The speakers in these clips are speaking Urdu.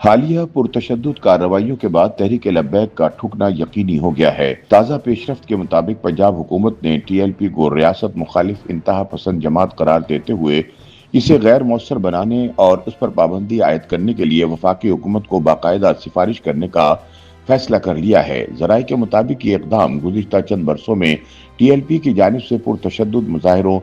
حالیہ پرتشدد کارروائیوں کے بعد تحریک لبیک کا ٹھکنا یقینی ہو گیا ہے۔ تازہ پیش رفت کے مطابق پنجاب حکومت نے ٹی ایل پی کو ریاست مخالف انتہا پسند جماعت قرار دیتے ہوئے اسے غیر مؤثر بنانے اور اس پر پابندی عائد کرنے کے لیے وفاقی حکومت کو باقاعدہ سفارش کرنے کا فیصلہ کر لیا ہے۔ ذرائع کے مطابق یہ اقدام گزشتہ چند برسوں میں ٹی ایل پی کی جانب سے پرتشدد مظاہروں،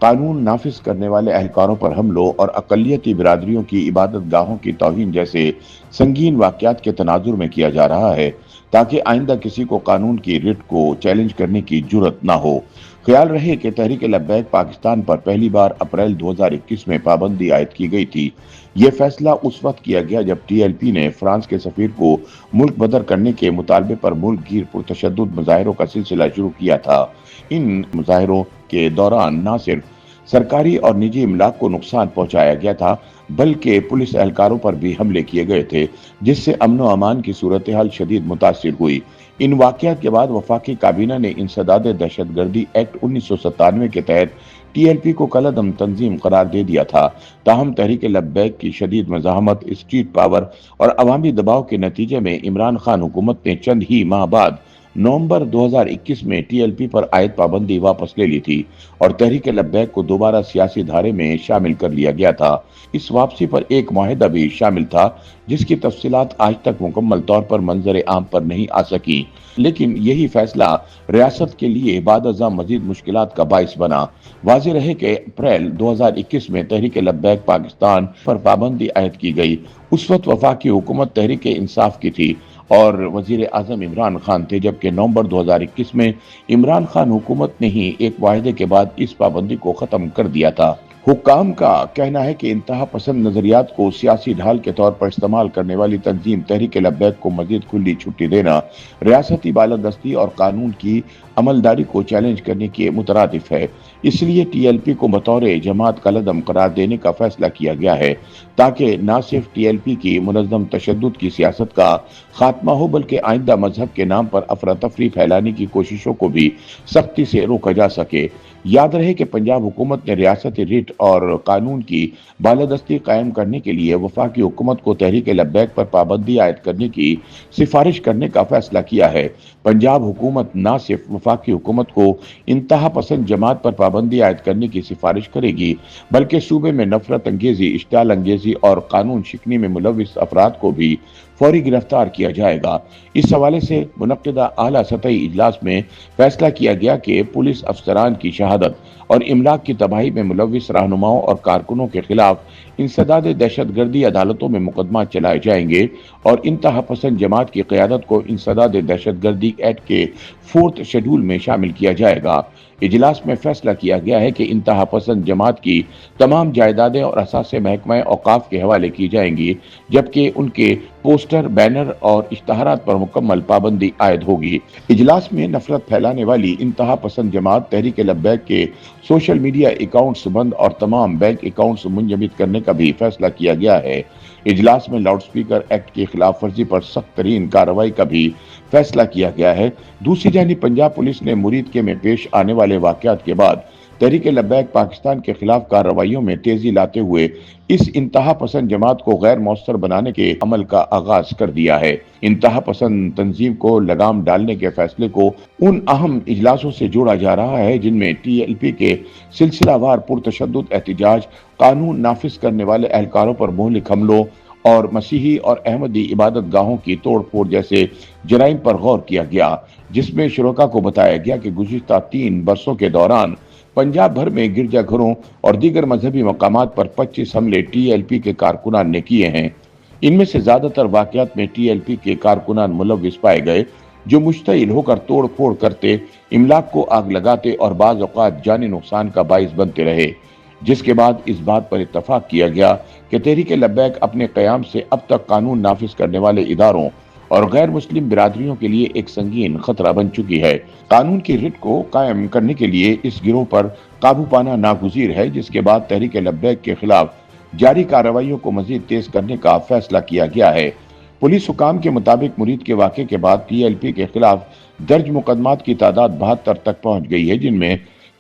قانون نافذ کرنے والے اہلکاروں پر حملوں اور اقلیتی برادریوں کی عبادت گاہوں کی توہین جیسے سنگین واقعات کے تناظر میں کیا جا رہا ہے، تاکہ آئندہ کسی کو قانون کی رٹ کو چیلنج کرنے کی جرت نہ ہو۔ خیال رہے کہ تحریک لبیک پاکستان پر پہلی بار اپریل 2021 میں پابندی عائد کی گئی تھی۔ یہ فیصلہ اس وقت کیا گیا جب ٹی ایل پی نے فرانس کے سفیر کو ملک بدر کرنے کے مطالبے پر ملک گیر پرتشدد مظاہروں کا سلسلہ شروع کیا تھا۔ ان مظاہروں کے دوران نہ صرف سرکاری اور نجی املاک کو نقصان پہنچایا گیا تھا، بلکہ پولیس اہلکاروں پر بھی حملے کیے گئے تھے، جس سے امن و امان کی صورتحال شدید متاثر ہوئی۔ ان واقعات کے بعد وفاقی کابینہ نے انسداد دہشت گردی ایکٹ 1997 کے تحت ٹی ایل پی کو کالعدم تنظیم قرار دے دیا تھا۔ تاہم تحریک لبیک کی شدید مزاحمت، اسٹریٹ پاور اور عوامی دباؤ کے نتیجے میں عمران خان حکومت نے چند ہی ماہ بعد نومبر 2021 میں ٹی ایل پی پر عائد پابندی واپس لے لی تھی اور تحریک لبیک کو دوبارہ سیاسی دھارے میں شامل کر لیا گیا تھا۔ اس واپسی پر ایک معاہدہ بھی شامل تھا، جس کی تفصیلات آج تک مکمل طور پر منظر عام پر نہیں آ سکی، لیکن یہی فیصلہ ریاست کے لیے بعد ازاں مزید مشکلات کا باعث بنا۔ واضح رہے کہ اپریل 2021 میں تحریک لبیک پاکستان پر پابندی عائد کی گئی۔ اس وقت وفاقی حکومت تحریک انصاف کی تھی اور وزیر اعظم عمران خان تھے، جبکہ نومبر 2021 میں عمران خان حکومت نے ہی ایک معاہدے کے بعد اس پابندی کو ختم کر دیا تھا۔ حکام کا کہنا ہے کہ انتہا پسند نظریات کو سیاسی ڈھال کے طور پر استعمال کرنے والی تنظیم تحریک لبیک کو مزید کھلی چھٹی دینا ریاستی بالادستی اور قانون کی عملداری کو چیلنج کرنے کے مترادف ہے۔ اس لیے ٹی ایل پی کو بطور جماعت کالعدم قرار دینے کا فیصلہ کیا گیا ہے، تاکہ نہ صرف ٹی ایل پی کی منظم تشدد کی سیاست کا خاتمہ ہو، بلکہ آئندہ مذہب کے نام پر افراتفری پھیلانے کی کوششوں کو بھی سختی سے روکا جا سکے۔ یاد رہے کہ پنجاب حکومت نے ریاستی ریٹ اور قانون کی بالادستی قائم کرنے کے لیے وفاقی حکومت کو تحریک لبیک پر پابندی عائد کرنے کی سفارش کرنے کا فیصلہ کیا ہے۔ پنجاب حکومت نہ صرف وفاقی حکومت کو انتہا پسند جماعت پر پابندی عائد کرنے کی سفارش کرے گی، بلکہ صوبے میں نفرت انگیزی، اشتعال انگیزی اور قانون شکنی میں ملوث افراد کو بھی فوری گرفتار کیا جائے گا۔ اس حوالے سے منعقدہ اعلیٰ سطحی اجلاس میں فیصلہ کیا گیا کہ پولیس افسران کی شہادت اور املاک کی تباہی میں ملوث رہنماؤں اور کارکنوں کے خلاف انسداد دہشت گردی عدالتوں میں مقدمات چلائے جائیں گے اور انتہا پسند جماعت کی قیادت کو انسداد دہشت گردی ایکٹ کے 4 شیڈول میں شامل کیا جائے گا۔ اجلاس میں فیصلہ کیا گیا ہے کہ انتہا پسند جماعت کی تمام جائیدادیں اور اثاثے محکمہ اوقاف کے حوالے کی جائیں گی، جبکہ ان کے پوسٹر، بینر اور اشتہارات پر مکمل پابندی عائد ہوگی۔ اجلاس میں نفرت پھیلانے والی انتہا پسند جماعت تحریک لبیک کے سوشل میڈیا اکاؤنٹس بند اور تمام بینک اکاؤنٹس منجمد کرنے کا بھی فیصلہ کیا گیا ہے۔ اجلاس میں لاؤڈ سپیکر ایکٹ کی خلاف ورزی پر سخت ترین کارروائی کا بھی فیصلہ کیا گیا ہے۔ دوسری جانب پنجاب پولیس نے مریدکے میں پیش آنے والے واقعات کے بعد تحریک لبیک پاکستان کے خلاف کارروائیوں میں تیزی لاتے ہوئے اس انتہا پسند جماعت کو غیر مؤثر بنانے کے عمل کا آغاز کر دیا ہے۔ انتہا پسند تنظیم کو لگام ڈالنے کے فیصلے کو ان اہم اجلاسوں سے جوڑا جا رہا ہے جن میں ٹی ایل پی کے سلسلہ وار پرتشدد احتجاج، قانون نافذ کرنے والے اہلکاروں پر مہلک حملوں اور مسیحی اور احمدی عبادت گاہوں کی توڑ پھوڑ جیسے جرائم پر غور کیا گیا، جس میں شرکاء کو بتایا گیا کہ گزشتہ 3 برسوں کے دوران پنجاب بھر میں گرجا گھروں اور دیگر مذہبی مقامات پر 25 حملے ٹی ایل پی کے کارکنان نے کیے ہیں۔ ان میں سے زیادہ تر واقعات میں ٹی ایل پی کے کارکنان ملوث پائے گئے، جو مشتعل ہو کر توڑ پھوڑ کرتے، املاک کو آگ لگاتے اور بعض اوقات جانی نقصان کا باعث بنتے رہے، جس کے بعد اس بات پر اتفاق کیا گیا کہ تحریک لبیک اپنے قیام سے اب تک قانون نافذ کرنے والے اداروں اور غیر مسلم برادریوں کے لیے ایک سنگین خطرہ بن چکی ہے۔ قانون کی رٹ کو قائم کرنے کے لیے اس گروہ پر قابو پانا ناگزیر ہے، جس کے بعد تحریک لبیک کے خلاف جاری کارروائیوں کو مزید تیز کرنے کا فیصلہ کیا گیا ہے۔ پولیس حکام کے مطابق مرید کے واقعے کے بعد ٹی ایل پی کے خلاف درج مقدمات کی تعداد 72 تک پہنچ گئی ہے، جن میں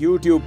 YouTube